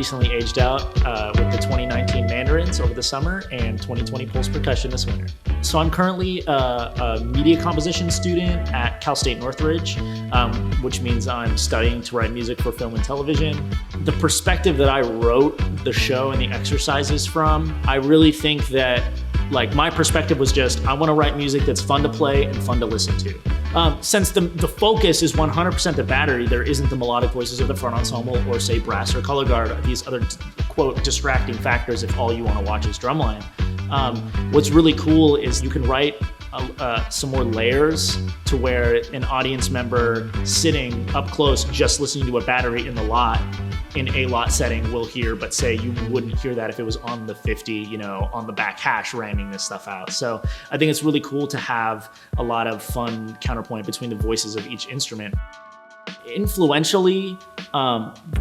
recently aged out with the 2019 Mandarins over the summer and 2020 Pulse Percussion this winter. So I'm currently a media composition student at Cal State Northridge, which means I'm studying to write music for film and television. The perspective that I wrote the show and the exercises from, I really think that my perspective was just, I want to write music that's fun to play and fun to listen to. Since the focus is 100% the battery, there isn't the melodic voices of the front ensemble or say brass or color guard, or these other quote distracting factors if all you want to watch is drumline. What's really cool is you can write some more layers to where an audience member sitting up close just listening to a battery in a lot setting will hear, but say you wouldn't hear that if it was on the 50, on the back hash ramming this stuff out. So I think it's really cool to have a lot of fun counterpoint between the voices of each instrument. Influentially,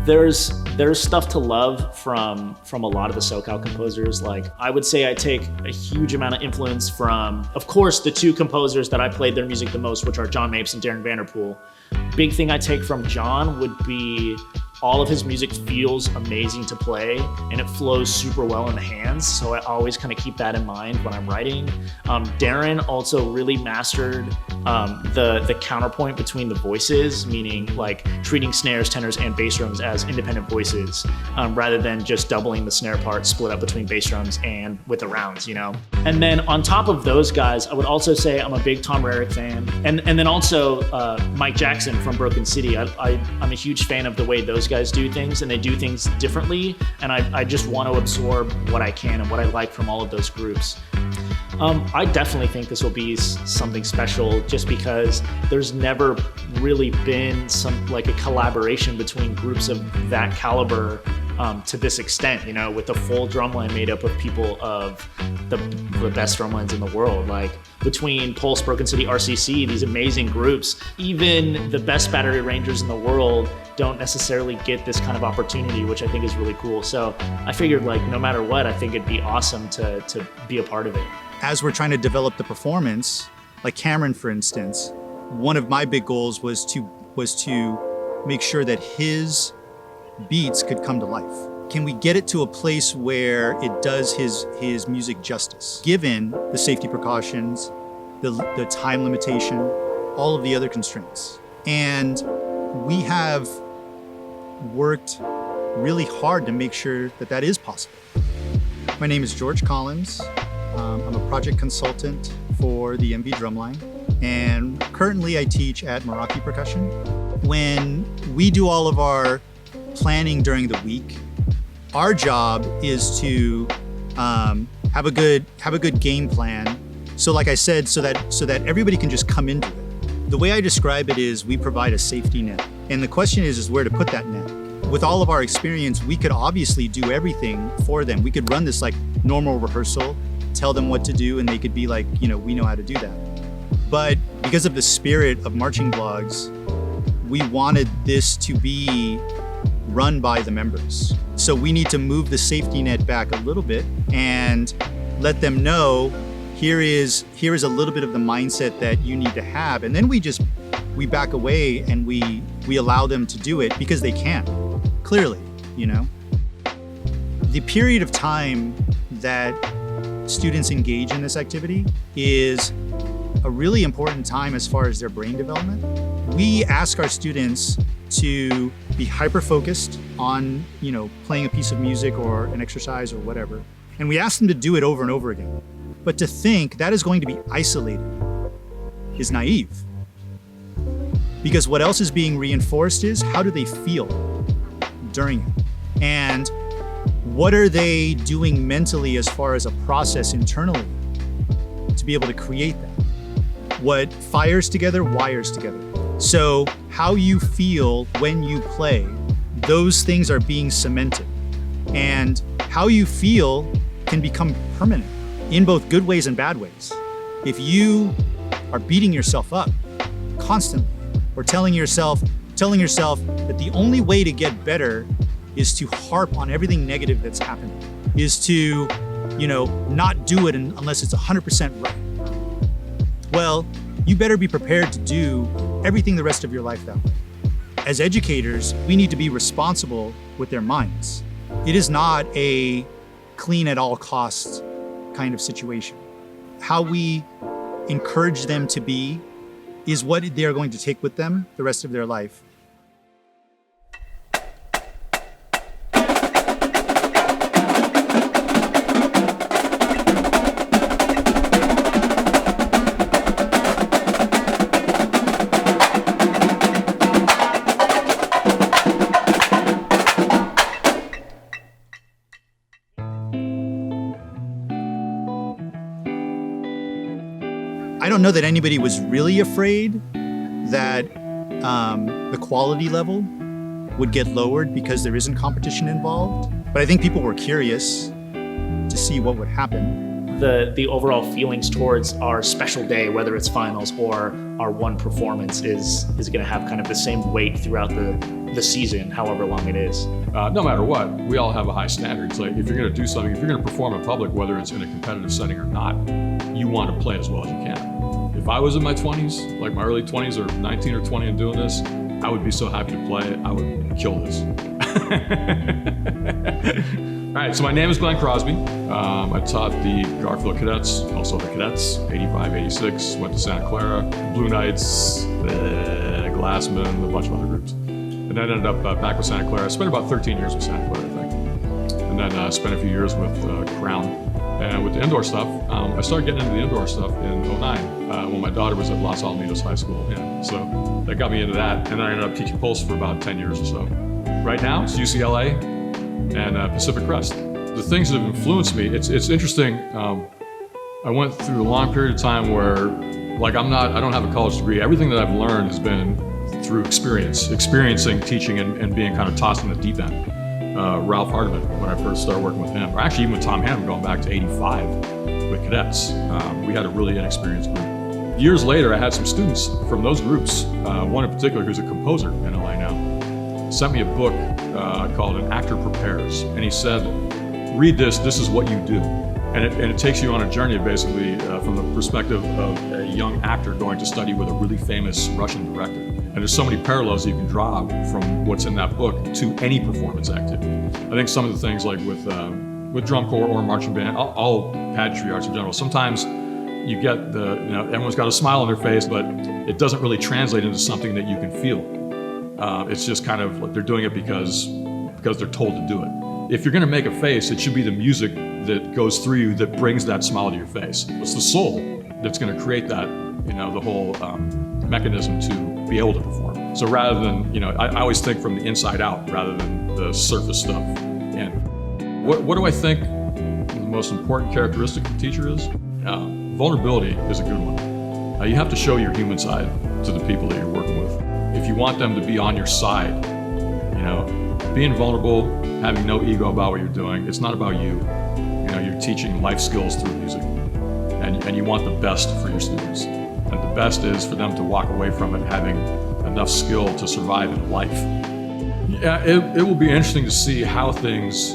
there's stuff to love from a lot of the SoCal composers. I would say I take a huge amount of influence from, of course, the two composers that I played their music the most, which are John Mapes and Darren Vanderpool. Big thing I take from John would be all of his music feels amazing to play and it flows super well in the hands. So I always kind of keep that in mind when I'm writing. Darren also really mastered the counterpoint between the voices, meaning treating snares, tenors, and bass drums as independent voices, rather than just doubling the snare part split up between bass drums and with the rounds, And then on top of those guys, I would also say I'm a big Tom Rarick fan. And then also Mike Jackson from Broken City. I'm a huge fan of the way those guys do things, and they do things differently. And I just want to absorb what I can and what I like from all of those groups. I definitely think this will be something special just because there's never really been a collaboration between groups of that caliber to this extent, with a full drumline made up of people of the best drumlines in the world. Between Pulse, Broken City, RCC, these amazing groups, even the best battery arrangers in the world don't necessarily get this kind of opportunity, which I think is really cool. So I figured no matter what, I think it'd be awesome to be a part of it. As we're trying to develop the performance, like Cameron, for instance, one of my big goals was to make sure that his beats could come to life. Can we get it to a place where it does his music justice, given the safety precautions, the time limitation, all of the other constraints? And we have worked really hard to make sure that is possible. My name is George Collins. I'm a project consultant for the MVD Drumline, and currently I teach at Marching Percussion. When we do all of our planning during the week, our job is to have a good game plan. So like I said, so that everybody can just come into it. The way I describe it is we provide a safety net. And the question is where to put that net. With all of our experience, we could obviously do everything for them. We could run this normal rehearsal, tell them what to do, and they could be we know how to do that. But because of the spirit of Marching Vlogs, we wanted this to be run by the members. So we need to move the safety net back a little bit and let them know here is a little bit of the mindset that you need to have. And then we back away and we allow them to do it because they can, clearly, The period of time that students engage in this activity is a really important time as far as their brain development. We ask our students to be hyper-focused on, playing a piece of music or an exercise or whatever. And we ask them to do it over and over again. But to think that is going to be isolated is naive. Because what else is being reinforced is how do they feel during it? And what are they doing mentally as far as a process internally to be able to create that? What fires together, wires together. So how you feel when you play, those things are being cemented. And how you feel can become permanent in both good ways and bad ways. If you are beating yourself up constantly or telling yourself that the only way to get better is to harp on everything negative that's happening, is to, not do it unless it's 100% right. Well, you better be prepared to do everything the rest of your life that way. As educators, we need to be responsible with their minds. It is not a clean at all costs kind of situation. How we encourage them to be is what they're going to take with them the rest of their life. I don't know that anybody was really afraid that the quality level would get lowered because there isn't competition involved. But I think people were curious to see what would happen. The overall feelings towards our special day, whether it's finals or our one performance, is going to have kind of the same weight throughout the season, however long it is. No matter what, we all have a high standard. It's like if you're going to do something, if you're going to perform in public, whether it's in a competitive setting or not, you want to play as well as you can. If I was in my 20s, like my early 20s or 19 or 20 and doing this, I would be so happy to play. I would kill this. All right, so my name is Glenn Crosby. I taught the Garfield Cadets, also the Cadets, 85, 86, went to Santa Clara, Blue Knights, Glassman, a bunch of other groups. And then ended up back with Santa Clara. I spent about 13 years with Santa Clara, I think. And then spent a few years with Crown. And with the indoor stuff, I started getting into the indoor stuff in 09 when my daughter was at Los Alamitos High School. Yeah, so that got me into that. And then I ended up teaching Pulse for about 10 years or so. Right now, it's UCLA and Pacific Crest. The things that have influenced me, it's interesting. I went through a long period of time where, like, I don't have a college degree. Everything that I've learned has been through experiencing teaching and being kind of tossed in the deep end. Ralph Hardiman, when I first started working with him, or actually even with Tom Hannon going back to 85 with cadets. We had a really inexperienced group. Years later, I had some students from those groups, one in particular who's a composer in LA now, sent me a book called An Actor Prepares. And he said, read this is what you do. And it takes you on a journey basically from the perspective of a young actor going to study with a really famous Russian director. And there's so many parallels you can draw from what's in that book to any performance activity. I think some of the things like with drum corps or marching band, all pageantry arts in general, sometimes you get everyone's got a smile on their face, but it doesn't really translate into something that you can feel. It's just kind of like they're doing it because they're told to do it. If you're going to make a face, it should be the music that goes through you that brings that smile to your face. It's the soul that's going to create that, the whole mechanism to be able to perform. So rather than, I always think from the inside out rather than the surface stuff. And what do I think the most important characteristic of a teacher is? Vulnerability is a good one. You have to show your human side to the people that you're working with. If you want them to be on your side, being vulnerable, having no ego about what you're doing, it's not about you. You're teaching life skills through music, and you want the best for your students. And the best is for them to walk away from it having enough skill to survive in life. Yeah, it will be interesting to see how things,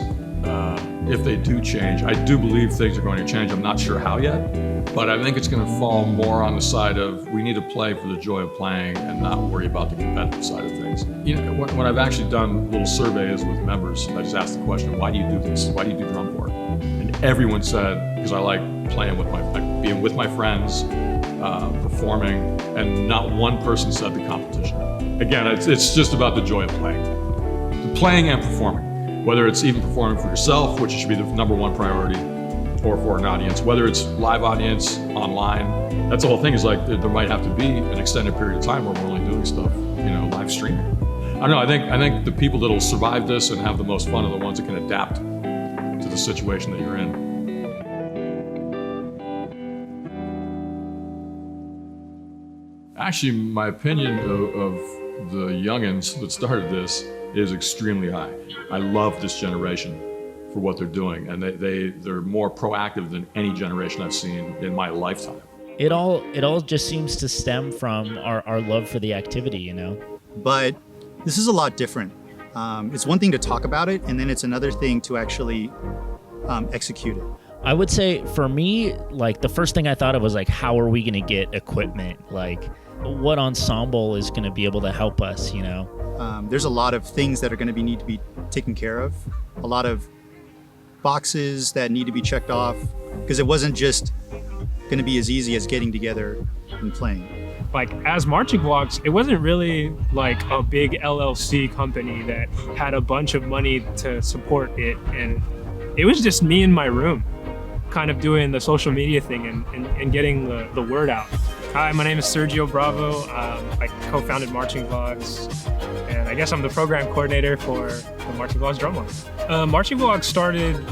if they do change. I do believe things are going to change. I'm not sure how yet, but I think it's going to fall more on the side of we need to play for the joy of playing and not worry about the competitive side of things. When I've actually done little surveys with members, I just ask the question, why do you do this? Why do you do drum corps? And everyone said, because I like playing being with my friends, performing, and not one person said the competition. Again, it's just about the joy of playing. The playing and performing, whether it's even performing for yourself, which should be the number one priority, or for an audience, whether it's live audience, online. That's the whole thing, is like there might have to be an extended period of time where we're only doing stuff, live streaming. I don't know, I think the people that'll survive this and have the most fun are the ones that can adapt to the situation that you're in. Actually, my opinion of the youngins that started this is extremely high. I love this generation for what they're doing, and they're more proactive than any generation I've seen in my lifetime. It all just seems to stem from our love for the activity, But this is a lot different. It's one thing to talk about it, and then it's another thing to actually execute it. I would say for me, like the first thing I thought of was like, how are we going to get equipment? Like what ensemble is going to be able to help us, you know? There's a lot of things that are going to need to be taken care of, a lot of boxes that need to be checked off, because it wasn't just going to be as easy as getting together and playing. Like, as Marching Vlogs, it wasn't really like a big LLC company that had a bunch of money to support it, and it was just me in my room kind of doing the social media thing and getting the word out. Hi, my name is Sergio Bravo. I co-founded Marching Vlogs, and I guess I'm the program coordinator for the Marching Vlogs Drumline. Marching Vlogs started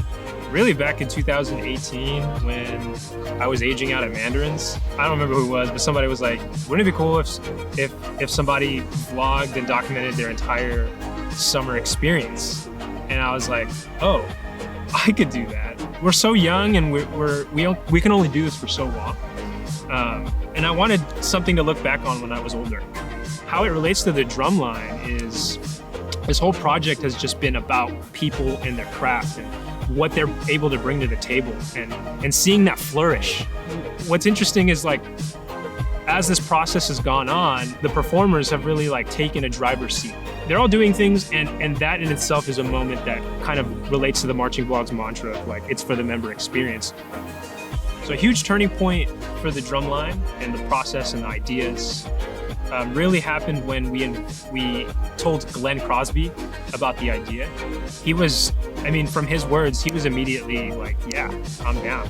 really back in 2018 when I was aging out at Mandarins. I don't remember who it was, but somebody was like, wouldn't it be cool if somebody vlogged and documented their entire summer experience? And I was like, oh, I could do that. We're so young, and we can only do this for so long. And I wanted something to look back on when I was older. How it relates to the drumline is this whole project has just been about people and their craft and what they're able to bring to the table and seeing that flourish. What's interesting is, like, as this process has gone on, the performers have really like taken a driver's seat. They're all doing things, and that in itself is a moment that kind of relates to the Marching Vlogs mantra, like it's for the member experience. So a huge turning point for the drumline and the process and the ideas really happened when we told Glenn Crosby about the idea. He was, I mean, from his words, he was immediately like, yeah, I'm down.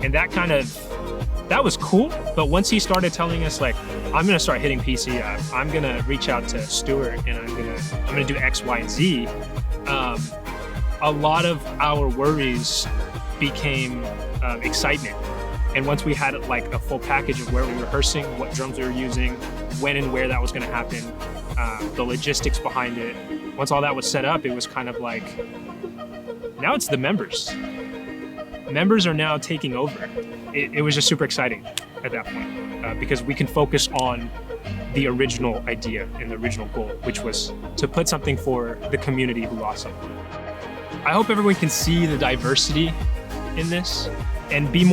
And that was cool. But once he started telling us, like, I'm gonna start hitting PC up, I'm gonna reach out to Stuart, and I'm gonna do X, Y, and Z, a lot of our worries became excitement. And once we had like a full package of where we were rehearsing, what drums we were using, when and where that was going to happen, the logistics behind it, once all that was set up, it was kind of like, now it's the members. Members are now taking over. It was just super exciting at that point because we can focus on the original idea and the original goal, which was to put something for the community who lost something. I hope everyone can see the diversity in this and be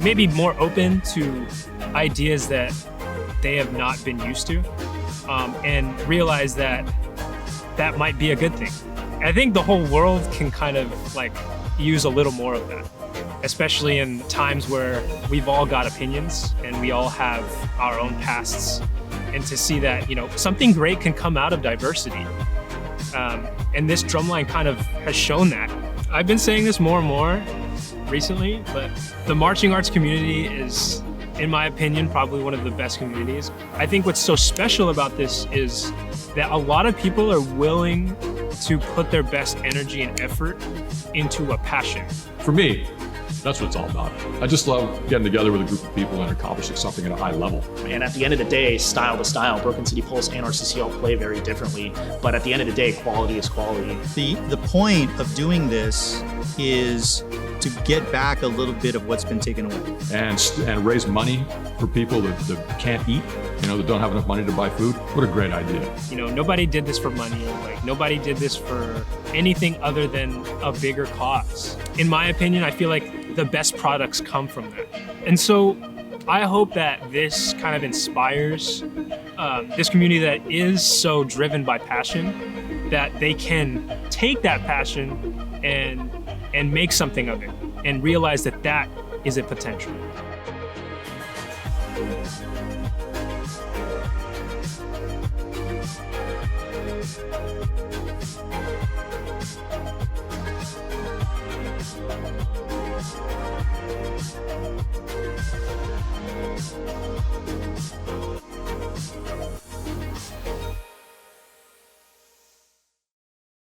maybe more open to ideas that they have not been used to, and realize that that might be a good thing. I think the whole world can kind of like use a little more of that, especially in times where we've all got opinions and we all have our own pasts, and to see that, you know, something great can come out of diversity. And this drumline kind of has shown that. I've been saying this more and more recently, but the marching arts community is, in my opinion, probably one of the best communities. I think what's so special about this is that a lot of people are willing to put their best energy and effort into a passion. For me, that's what it's all about. I just love getting together with a group of people and accomplishing something at a high level. And at the end of the day, style to style, Broken City Pulse and RCCL play very differently. But at the end of the day, quality is quality. The point of doing this is to get back a little bit of what's been taken away. And raise money for people that can't eat, you know, that don't have enough money to buy food. What a great idea. You know, nobody did this for money. Like, nobody did this for anything other than a bigger cause. In my opinion, I feel like the best products come from that. And so I hope that this kind of inspires this community that is so driven by passion, that they can take that passion and make something of it and realize that that is a potential.